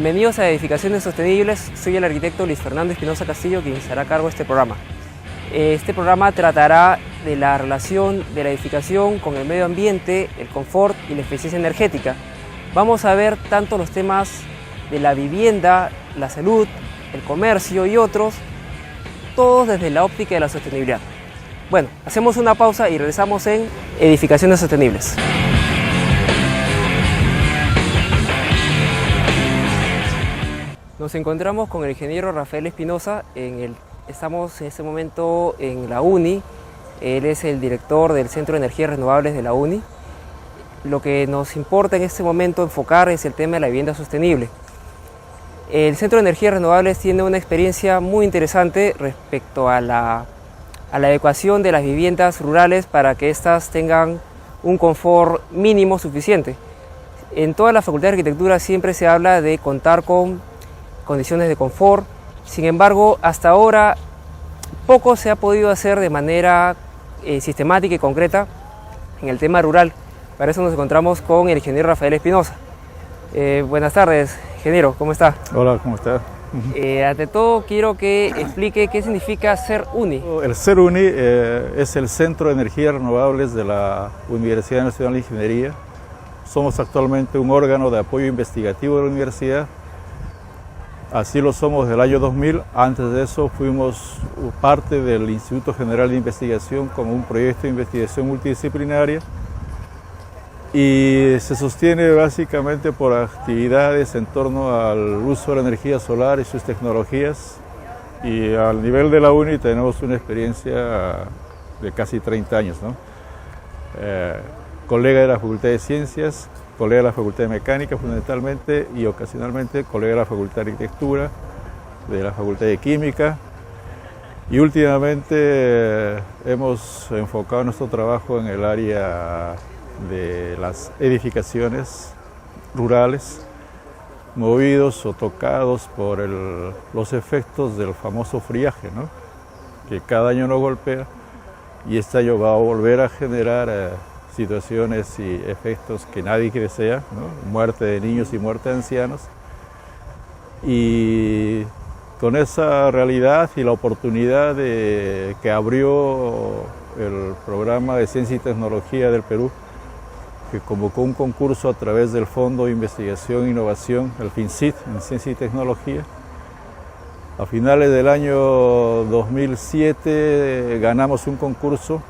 Bienvenidos a Edificaciones Sostenibles, soy el arquitecto Luis Fernando Espinosa Castillo, quien se hará cargo de este programa. Este programa tratará de la relación de la edificación con el medio ambiente, el confort y la eficiencia energética. Vamos a ver tanto los temas de la vivienda, la salud, el comercio y otros, todos desde la óptica de la sostenibilidad. Bueno, hacemos una pausa y regresamos en Edificaciones Sostenibles. Nos encontramos con el ingeniero Rafael Espinosa, estamos en este momento en la UNI, él es el director del Centro de Energías Renovables de la UNI. Lo que nos importa en este momento enfocar es el tema de la vivienda sostenible. El Centro de Energías Renovables tiene una experiencia muy interesante respecto a la adecuación de las viviendas rurales para que éstas tengan un confort mínimo suficiente. En toda la Facultad de Arquitectura siempre se habla de contar con condiciones de confort. Sin embargo, hasta ahora poco se ha podido hacer de manera sistemática y concreta en el tema rural. Para eso nos encontramos con el ingeniero Rafael Espinosa. Buenas tardes, ingeniero, ¿cómo está? Hola, ¿cómo está? Ante todo, quiero que explique qué significa CERUNI. El CERUNI es el Centro de Energías Renovables de la Universidad Nacional de Ingeniería. Somos actualmente un órgano de apoyo investigativo de la universidad. Así lo somos desde el año 2000. Antes de eso fuimos parte del Instituto General de Investigación con un proyecto de investigación multidisciplinaria y se sostiene básicamente por actividades en torno al uso de la energía solar y sus tecnologías. Y al nivel de la UNI tenemos una experiencia de casi 30 años, ¿no? Colega de la Facultad de Ciencias, colega de la Facultad de Mecánica fundamentalmente y ocasionalmente colega de la Facultad de Arquitectura, de la Facultad de Química, y últimamente hemos enfocado nuestro trabajo en el área de las edificaciones rurales, movidos o tocados por los efectos del famoso friaje, ¿no? Que cada año nos golpea y este año va a volver a generar situaciones y efectos que nadie desea, ¿no? Muerte de niños y muerte de ancianos. Y con esa realidad y la oportunidad que abrió el programa de Ciencia y Tecnología del Perú, que convocó un concurso a través del Fondo de Investigación e Innovación, el FINCIT, en Ciencia y Tecnología. A finales del año 2007 ganamos un concurso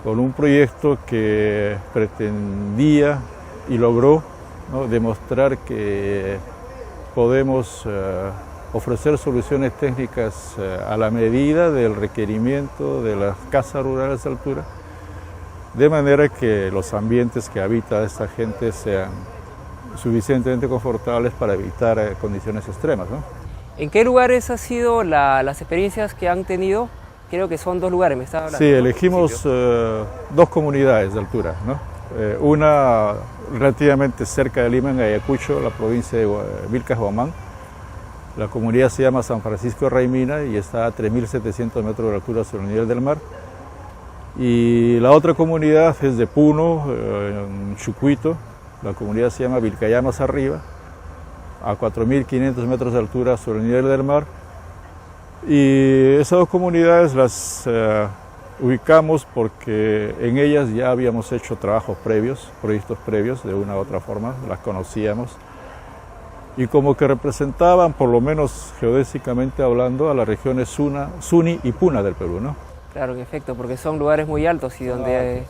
con un proyecto que pretendía y logró, ¿no?, demostrar que podemos ofrecer soluciones técnicas a la medida del requerimiento de las casas rurales de altura, de manera que los ambientes que habita esta gente sean suficientemente confortables para evitar condiciones extremas, ¿no? ¿En qué lugares han sido las experiencias que han tenido? Creo que son 2 lugares, me estaba hablando. Sí, elegimos 2 comunidades de altura, ¿no? Una relativamente cerca de Lima, en Ayacucho, la provincia de Vilcas Huamán. La comunidad se llama San Francisco de Raimina y está a 3.700 metros de altura sobre el nivel del mar. Y la otra comunidad es de Puno, en Chucuito. La comunidad se llama Vilcayamas Arriba, a 4.500 metros de altura sobre el nivel del mar. Y esas 2 comunidades las ubicamos porque en ellas ya habíamos hecho trabajos previos, proyectos previos, de una u otra forma, las conocíamos. Y como que representaban, por lo menos geodésicamente hablando, a las regiones Suni y Puna del Perú, ¿no? Claro, en efecto, porque son lugares muy altos y donde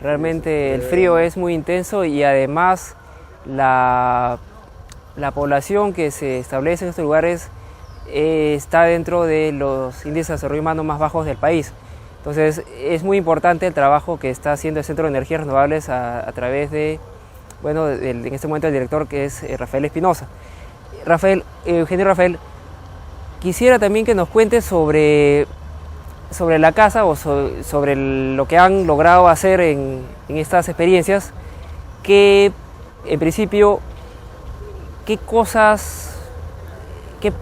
realmente el frío es muy intenso y además la población que se establece en estos lugares está dentro de los índices de desarrollo humano más bajos del país. Entonces es muy importante el trabajo que está haciendo el Centro de Energías Renovables a través de, bueno, en este momento el director, que es Rafael Espinosa. Ingeniero Rafael, quisiera también que nos cuente sobre la casa o sobre lo que han logrado hacer en estas experiencias, que en principio, qué cosas,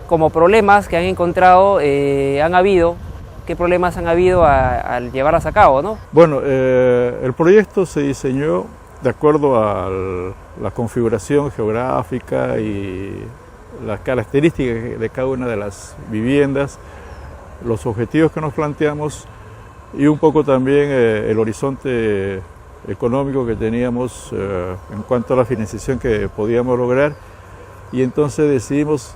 como problemas que han encontrado, qué problemas han habido al llevarlas a cabo, ¿no? Bueno, el proyecto se diseñó de acuerdo a la configuración geográfica y las características de cada una de las viviendas, los objetivos que nos planteamos y un poco también el horizonte económico que teníamos en cuanto a la financiación que podíamos lograr. Y entonces decidimos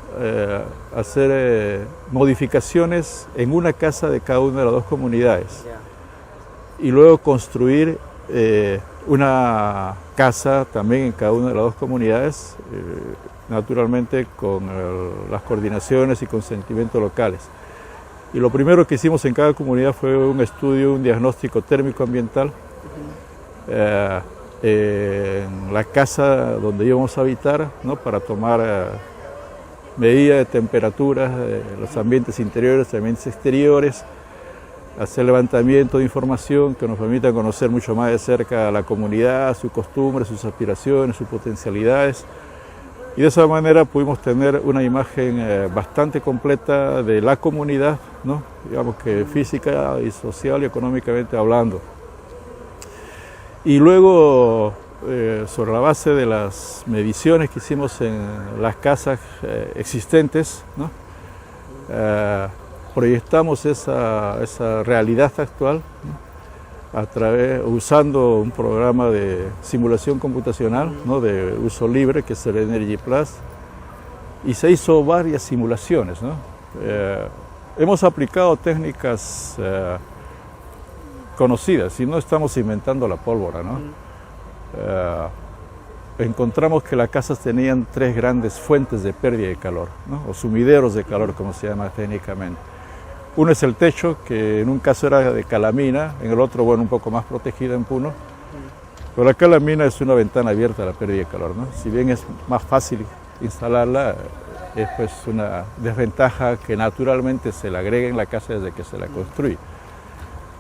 hacer modificaciones en una casa de cada una de las dos comunidades y luego construir una casa también en cada una de las dos comunidades, naturalmente con las coordinaciones y consentimientos locales. Y lo primero que hicimos en cada comunidad fue un estudio, un diagnóstico térmico ambiental en la casa donde íbamos a habitar, ¿no? Para tomar medidas de temperaturas de los ambientes interiores, ambientes exteriores, hacer levantamiento de información que nos permita conocer mucho más de cerca a la comunidad, sus costumbres, sus aspiraciones, sus potencialidades. Y de esa manera pudimos tener una imagen bastante completa de la comunidad, ¿no? Digamos que física y social y económicamente hablando. Y luego, sobre la base de las mediciones que hicimos en las casas existentes, ¿no? Proyectamos esa realidad actual, ¿no? Usando un programa de simulación computacional, ¿no? De uso libre, que es el Energy Plus, y se hizo varias simulaciones, ¿no? Hemos aplicado técnicas conocidas y no estamos inventando la pólvora, ¿no? Encontramos que las casas tenían tres grandes fuentes de pérdida de calor, ¿no? O sumideros de calor, como se llama técnicamente. Uno es el techo, que en un caso era de calamina, en el otro, bueno, un poco más protegida en Puno. Pero la calamina es una ventana abierta a la pérdida de calor, ¿no? Si bien es más fácil instalarla, es pues una desventaja que naturalmente se le agrega en la casa desde que se la construye.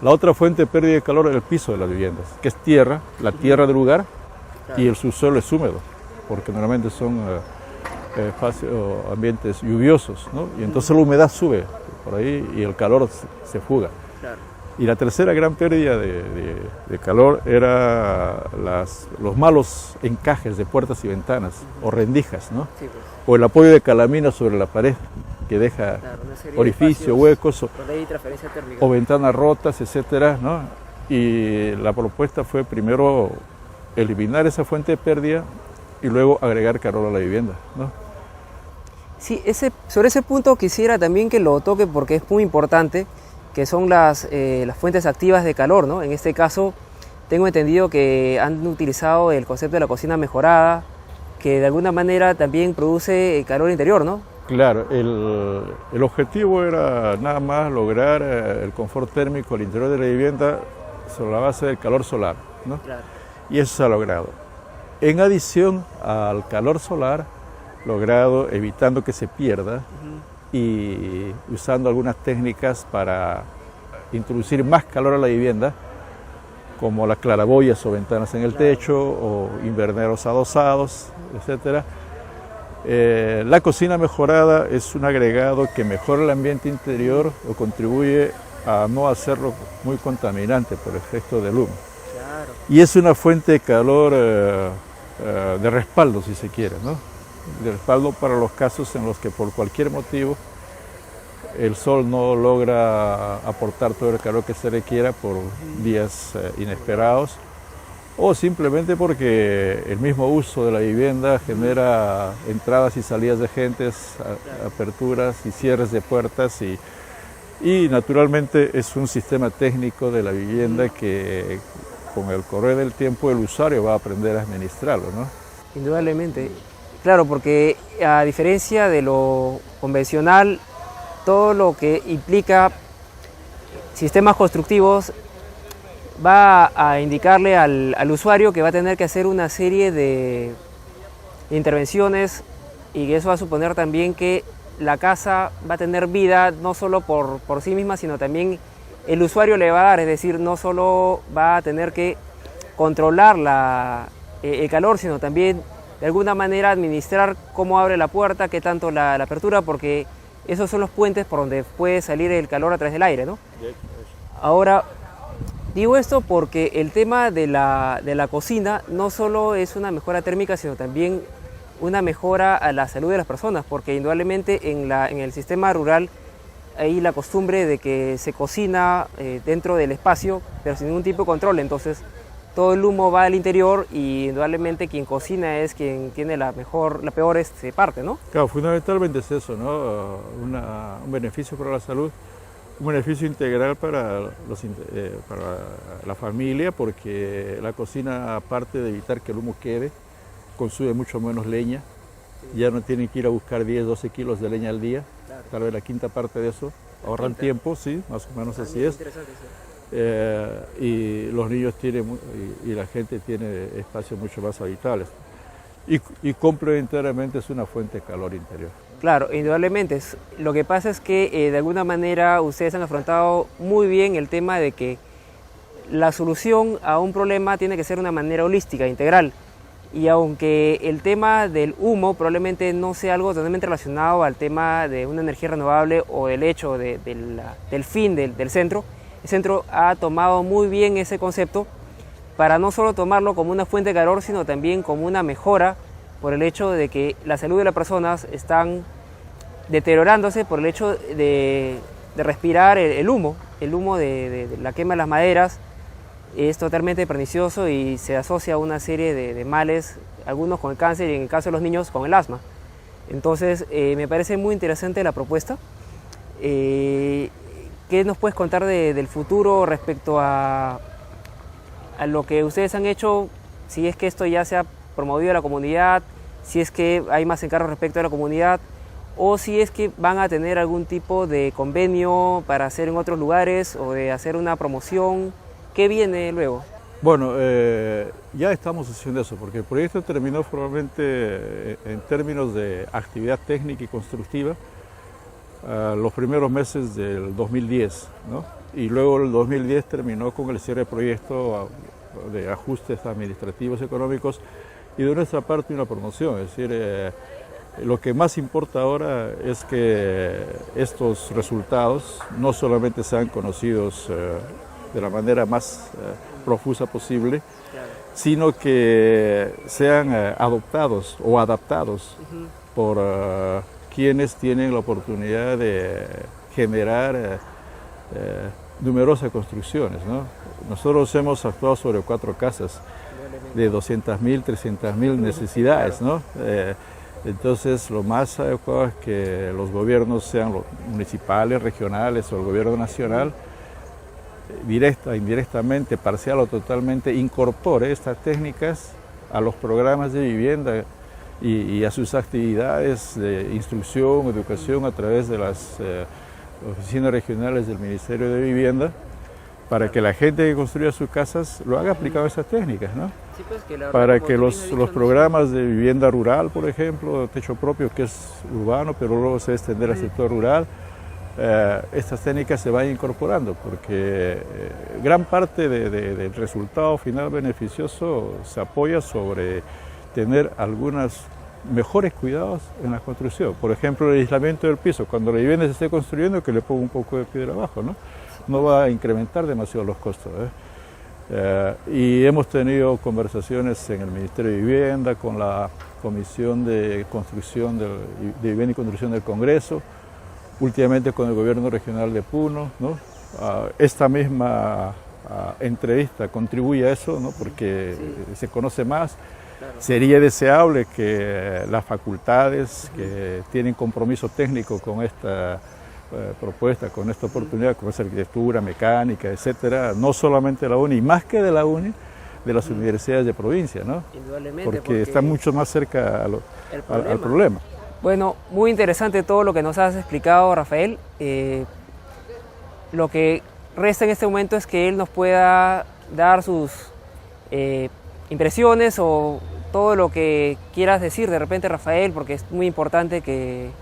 La otra fuente de pérdida de calor es el piso de las viviendas, que es tierra, la tierra del lugar, y el subsuelo es húmedo, porque normalmente son ambientes lluviosos, ¿no? Y entonces la humedad sube por ahí y el calor se fuga. Claro. Y la tercera gran pérdida de calor era los malos encajes de puertas y ventanas, o rendijas, ¿no? Sí, pues. O el apoyo de calamina sobre la pared, que deja orificios, huecos, o ventanas rotas, etcétera, ¿no? Y la propuesta fue primero eliminar esa fuente de pérdida y luego agregar calor a la vivienda, ¿no? Sí, sobre ese punto quisiera también que lo toque porque es muy importante, que son las fuentes activas de calor, ¿no? En este caso, tengo entendido que han utilizado el concepto de la cocina mejorada, que de alguna manera también produce calor interior, ¿no? Claro, el objetivo era nada más lograr el confort térmico al interior de la vivienda sobre la base del calor solar, ¿no? Claro. Y eso se ha logrado. En adición al calor solar, logrado evitando que se pierda y usando algunas técnicas para introducir más calor a la vivienda, como las claraboyas o ventanas en el techo o invernaderos adosados, etc. La cocina mejorada es un agregado que mejora el ambiente interior o contribuye a no hacerlo muy contaminante por efecto del humo. Claro. Y es una fuente de calor de respaldo, si se quiere, ¿no? De respaldo para los casos en los que por cualquier motivo el sol no logra aportar todo el calor que se requiera por días inesperados, o simplemente porque el mismo uso de la vivienda genera entradas y salidas de gentes, aperturas y cierres de puertas, y naturalmente es un sistema técnico de la vivienda que con el correr del tiempo el usuario va a aprender a administrarlo, ¿no? Indudablemente. Claro, porque a diferencia de lo convencional, todo lo que implica sistemas constructivos va a indicarle al usuario que va a tener que hacer una serie de intervenciones, y eso va a suponer también que la casa va a tener vida no solo por sí misma, sino también el usuario le va a dar, es decir, no solo va a tener que controlar el calor, sino también de alguna manera administrar cómo abre la puerta, qué tanto la apertura, porque esos son los puentes por donde puede salir el calor a través del aire, ¿no? Ahora, Digo esto porque el tema de la cocina no solo es una mejora térmica, sino también una mejora a la salud de las personas, porque indudablemente en el sistema rural hay la costumbre de que se cocina dentro del espacio, pero sin ningún tipo de control. Entonces todo el humo va al interior y indudablemente quien cocina es quien tiene la peor parte, ¿no? Claro, fundamentalmente es eso, ¿no? Un beneficio para la salud, un beneficio integral para la familia, porque la cocina, aparte de evitar que el humo quede, consume mucho menos leña. Ya no tienen que ir a buscar 10, 12 kilos de leña al día, claro. Tal vez la quinta parte de eso. Ahorran tiempo, sí, más o menos así es. Y los niños tienen, y la gente tiene espacios mucho más habitables. Y complementariamente es una fuente de calor interior. Claro, indudablemente. Lo que pasa es que de alguna manera ustedes han afrontado muy bien el tema de que la solución a un problema tiene que ser de una manera holística, integral. Y aunque el tema del humo probablemente no sea algo totalmente relacionado al tema de una energía renovable o el hecho del fin del centro, el centro ha tomado muy bien ese concepto para no solo tomarlo como una fuente de calor, sino también como una mejora por el hecho de que la salud de las personas están deteriorándose por el hecho de respirar el humo de la quema de las maderas. Es totalmente pernicioso y se asocia a una serie de males, algunos con el cáncer y en el caso de los niños con el asma. Entonces me parece muy interesante la propuesta. ¿Qué nos puedes contar del futuro respecto a lo que ustedes han hecho? Si es que esto ya se ha promovido a la comunidad, si es que hay más encargos respecto a la comunidad, o si es que van a tener algún tipo de convenio para hacer en otros lugares o de hacer una promoción. ¿Qué viene luego? Bueno, ya estamos haciendo eso, porque el proyecto terminó formalmente en términos de actividad técnica y constructiva los primeros meses del 2010, ¿no? Y luego el 2010 terminó con el cierre de proyecto de ajustes administrativos y económicos y de nuestra parte una promoción. Es decir, lo que más importa ahora es que estos resultados no solamente sean conocidos de la manera más profusa posible, claro, sino que sean adoptados o adaptados por quienes tienen la oportunidad de generar numerosas construcciones, ¿no? Nosotros hemos actuado sobre 4 casas de 200.000, 300.000 necesidades, ¿no? Entonces lo más adecuado es que los gobiernos, sean los municipales, regionales o el gobierno nacional, directa, indirectamente, parcial o totalmente, incorpore estas técnicas a los programas de vivienda y a sus actividades de instrucción, educación a través de las oficinas regionales del Ministerio de Vivienda, para que la gente que construya sus casas lo haga aplicando esas técnicas, ¿no? Sí, pues, para que los programas de vivienda rural, por ejemplo, techo propio, que es urbano, pero luego se va a extender al sector rural, estas técnicas se van incorporando, porque gran parte del resultado final beneficioso se apoya sobre tener algunos mejores cuidados en la construcción. Por ejemplo, el aislamiento del piso, cuando la vivienda se esté construyendo, que le ponga un poco de piedra abajo, ¿no? No va a incrementar demasiado los costos, y hemos tenido conversaciones en el Ministerio de Vivienda, con la Comisión de Construcción de Vivienda y Construcción del Congreso, últimamente con el Gobierno Regional de Puno, ¿no? Esta misma entrevista contribuye a eso, ¿no? Porque se conoce más. Claro. Sería deseable que las facultades que tienen compromiso técnico con esta propuesta, con esta oportunidad, como es arquitectura, mecánica, etcétera, no solamente la UNI, más que de la UNI, de las universidades de provincia, ¿no? Indudablemente, porque están mucho más cerca al problema. Bueno, muy interesante todo lo que nos has explicado, Rafael. Lo que resta en este momento es que él nos pueda dar sus impresiones o todo lo que quieras decir de repente, Rafael, porque es muy importante que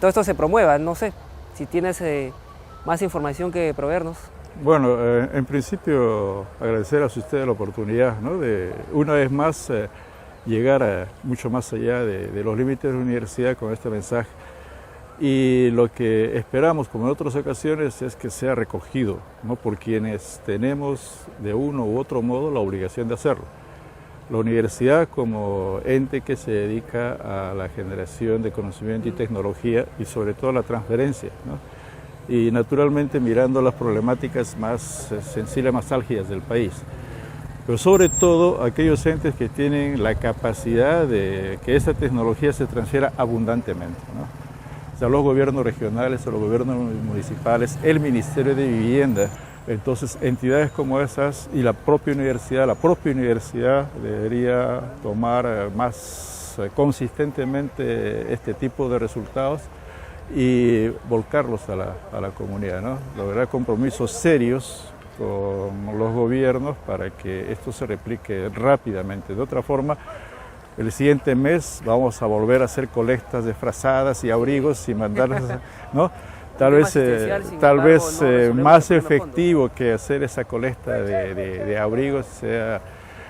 todo esto se promueva. No sé si tienes más información que proveernos. Bueno, en principio agradecer a ustedes la oportunidad, ¿no? De una vez más llegar mucho más allá de los límites de la universidad con este mensaje. y lo que esperamos, como en otras ocasiones, es que sea recogido, ¿no?, por quienes tenemos de uno u otro modo la obligación de hacerlo. La universidad como ente que se dedica a la generación de conocimiento y tecnología y sobre todo a la transferencia, ¿no?, y naturalmente mirando las problemáticas más sensibles, más álgidas del país. Pero sobre todo aquellos entes que tienen la capacidad de que esa tecnología se transfiera abundantemente, ¿no? O sea, los gobiernos regionales o los gobiernos municipales, el Ministerio de Vivienda. Entonces, entidades como esas y la propia universidad debería tomar más consistentemente este tipo de resultados y volcarlos a la comunidad, ¿no? Lograr compromisos serios con los gobiernos para que esto se replique rápidamente. De otra forma, el siguiente mes vamos a volver a hacer colectas disfrazadas y abrigos y mandarlos, ¿no? Tal vez más efectivo que hacer esa colecta de abrigos sea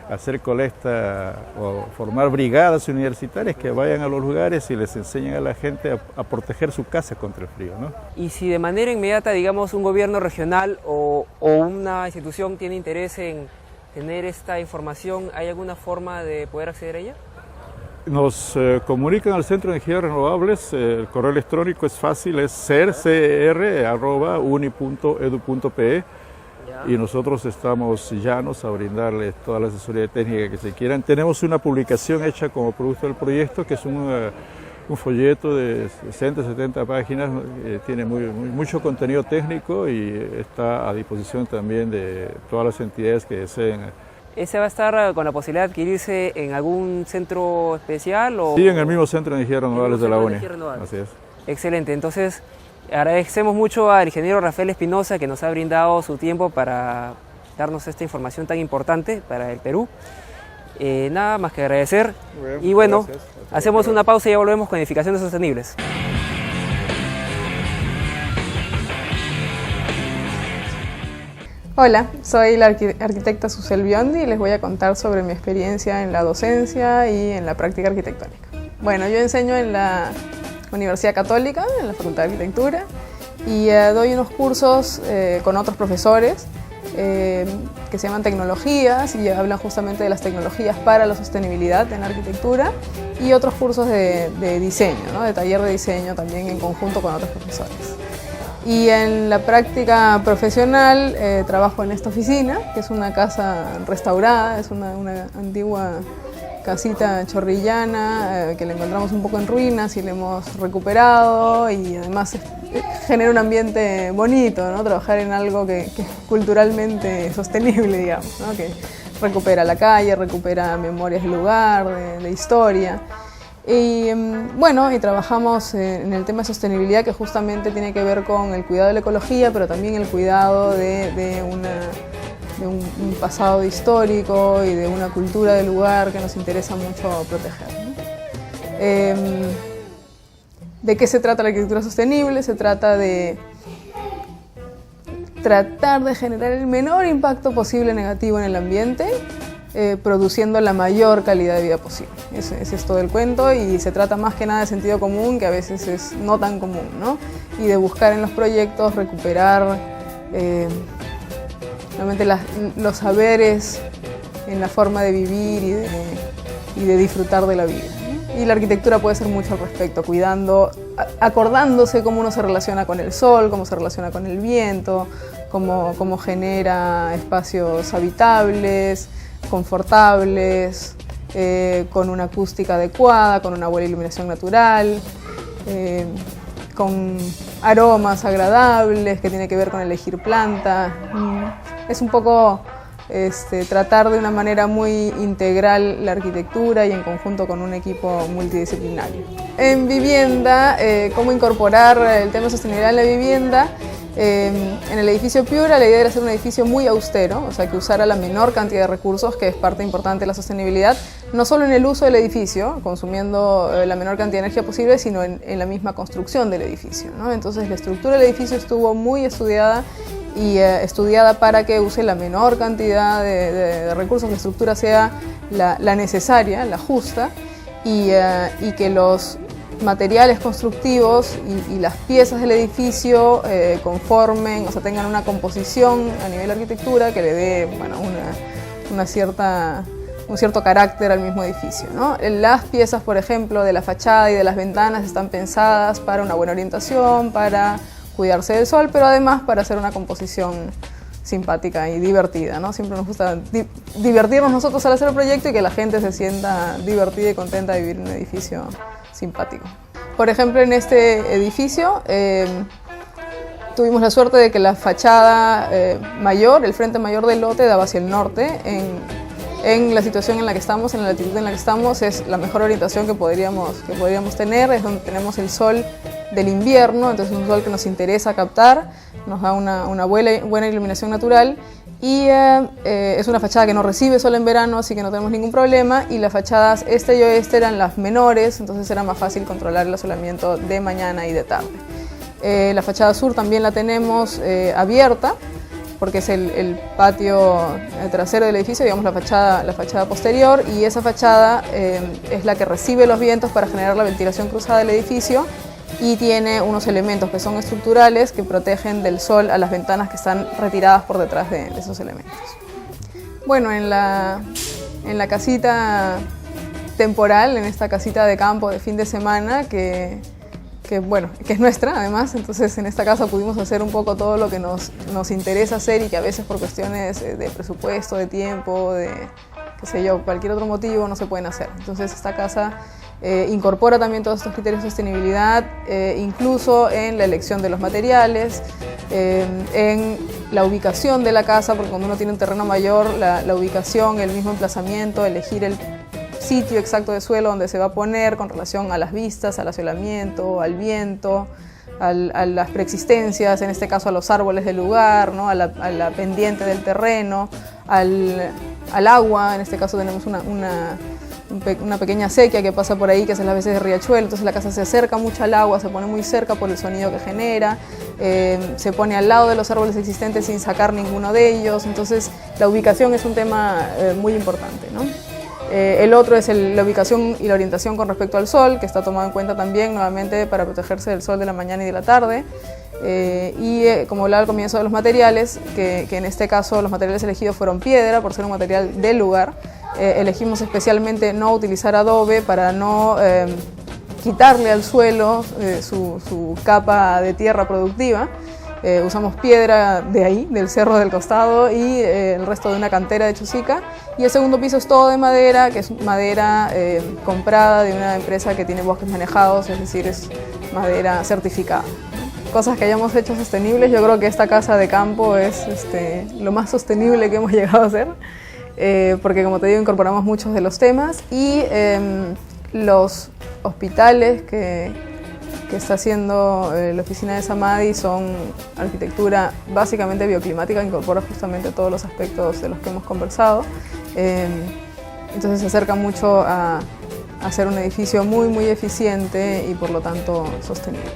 hacer colecta o formar brigadas universitarias que vayan a los lugares y les enseñen a la gente a proteger su casa contra el frío, ¿no? Y si de manera inmediata, digamos, un gobierno regional o una institución tiene interés en tener esta información, ¿hay alguna forma de poder acceder a ella? Nos comunican al Centro de Energías Renovables, el correo electrónico es fácil, es cer@uni.edu.pe y nosotros estamos llanos a brindarles toda la asesoría técnica que se quieran. Tenemos una publicación hecha como producto del proyecto que es un folleto de 60, 70 páginas, tiene mucho contenido técnico y está a disposición también de todas las entidades que deseen. ¿Ese va a estar con la posibilidad de adquirirse en algún centro especial? Sí, en el mismo Centro de Energías Renovables de la UNI. Así es. Excelente, entonces agradecemos mucho al ingeniero Rafael Espinosa que nos ha brindado su tiempo para darnos esta información tan importante para el Perú. Nada más que agradecer. Bien, y bueno, gracias. hacemos una pausa y ya volvemos con Edificaciones Sostenibles. Hola, soy la arquitecta Susel Biondi y les voy a contar sobre mi experiencia en la docencia y en la práctica arquitectónica. Bueno, yo enseño en la Universidad Católica, en la Facultad de Arquitectura, y doy unos cursos con otros profesores que se llaman tecnologías y hablan justamente de las tecnologías para la sostenibilidad en la arquitectura, y otros cursos de diseño, ¿no?, de taller de diseño también en conjunto con otros profesores. Y en la práctica profesional trabajo en esta oficina, que es una casa restaurada, es una antigua casita chorrillana que la encontramos un poco en ruinas y la hemos recuperado, y además genera un ambiente bonito, ¿no?, trabajar en algo que es culturalmente sostenible, digamos, ¿no?, que recupera la calle, recupera memorias del lugar, de historia. Y bueno, y trabajamos en el tema de sostenibilidad, que justamente tiene que ver con el cuidado de la ecología, pero también el cuidado de un pasado histórico y de una cultura del lugar que nos interesa mucho proteger, ¿no? ¿De qué se trata la arquitectura sostenible? Se trata de tratar de generar el menor impacto posible negativo en el ambiente, produciendo la mayor calidad de vida posible. Ese es todo el cuento, y se trata más que nada de sentido común, que a veces es no tan común, ¿no? Y de buscar en los proyectos recuperar realmente los saberes en la forma de vivir y de disfrutar de la vida, ¿no? Y la arquitectura puede ser mucho al respecto, acordándose cómo uno se relaciona con el sol, cómo se relaciona con el viento, cómo genera espacios habitables, confortables, con una acústica adecuada, con una buena iluminación natural, con aromas agradables, que tiene que ver con elegir plantas. Es un poco tratar de una manera muy integral la arquitectura y en conjunto con un equipo multidisciplinario. En vivienda, cómo incorporar el tema de sostenibilidad en la vivienda. En el edificio Piura la idea era hacer un edificio muy austero, o sea, que usara la menor cantidad de recursos, que es parte importante de la sostenibilidad, no solo en el uso del edificio, consumiendo la menor cantidad de energía posible, sino en la misma construcción del edificio, ¿no? Entonces la estructura del edificio estuvo muy estudiada para que use la menor cantidad de recursos, que la estructura sea la necesaria, la justa, y que los materiales constructivos y las piezas del edificio conformen, o sea, tengan una composición a nivel de arquitectura que le dé, bueno, un cierto carácter al mismo edificio, ¿no? Las piezas, por ejemplo, de la fachada y de las ventanas están pensadas para una buena orientación, para cuidarse del sol, pero además para hacer una composición simpática y divertida, ¿no? Siempre nos gusta divertirnos nosotros al hacer el proyecto y que la gente se sienta divertida y contenta de vivir en un edificio simpático. Por ejemplo, en este edificio tuvimos la suerte de que la fachada mayor, el frente mayor del lote, daba hacia el norte. En la situación en la que estamos, en la latitud en la que estamos, es la mejor orientación que podríamos tener, es donde tenemos el sol del invierno, entonces es un sol que nos interesa captar, nos da una buena iluminación natural y es una fachada que no recibe sol en verano, así que no tenemos ningún problema, y las fachadas este y oeste eran las menores, entonces era más fácil controlar el asolamiento de mañana y de tarde. La fachada sur también la tenemos abierta, porque es el patio trasero del edificio, digamos la fachada posterior, y esa fachada es la que recibe los vientos para generar la ventilación cruzada del edificio y tiene unos elementos que son estructurales que protegen del sol a las ventanas que están retiradas por detrás de esos elementos. Bueno, en la casita temporal, en esta casita de campo de fin de semana que es nuestra además, entonces en esta casa pudimos hacer un poco todo lo que nos interesa hacer y que a veces por cuestiones de presupuesto, de tiempo, de qué sé yo, cualquier otro motivo no se pueden hacer. Entonces esta casa incorpora también todos estos criterios de sostenibilidad, incluso en la elección de los materiales, en la ubicación de la casa, porque cuando uno tiene un terreno mayor, la ubicación, el mismo emplazamiento, elegir el sitio exacto de suelo donde se va a poner con relación a las vistas, al asolamiento, al viento, a las preexistencias, en este caso a los árboles del lugar, ¿no? a la pendiente del terreno, al agua, en este caso tenemos una pequeña sequía que pasa por ahí, que es a veces de riachuelo, entonces la casa se acerca mucho al agua, se pone muy cerca por el sonido que genera, se pone al lado de los árboles existentes sin sacar ninguno de ellos, entonces la ubicación es un tema muy importante, ¿no? El otro es la ubicación y la orientación con respecto al sol, que está tomado en cuenta también nuevamente para protegerse del sol de la mañana y de la tarde. Como hablaba al comienzo de los materiales, que en este caso los materiales elegidos fueron piedra, por ser un material del lugar. Elegimos especialmente no utilizar adobe para no quitarle al suelo su capa de tierra productiva. Usamos piedra de ahí, del cerro del costado, y el resto de una cantera de Chosica. Y el segundo piso es todo de madera, que es madera comprada de una empresa que tiene bosques manejados, es decir, es madera certificada. Cosas que hayamos hecho sostenibles, yo creo que esta casa de campo es lo más sostenible que hemos llegado a hacer, porque como te digo, incorporamos muchos de los temas y los hospitales que está haciendo la oficina de Samadhi son arquitectura básicamente bioclimática, incorpora justamente todos los aspectos de los que hemos conversado. Entonces se acerca mucho a hacer un edificio muy, muy eficiente y por lo tanto sostenible.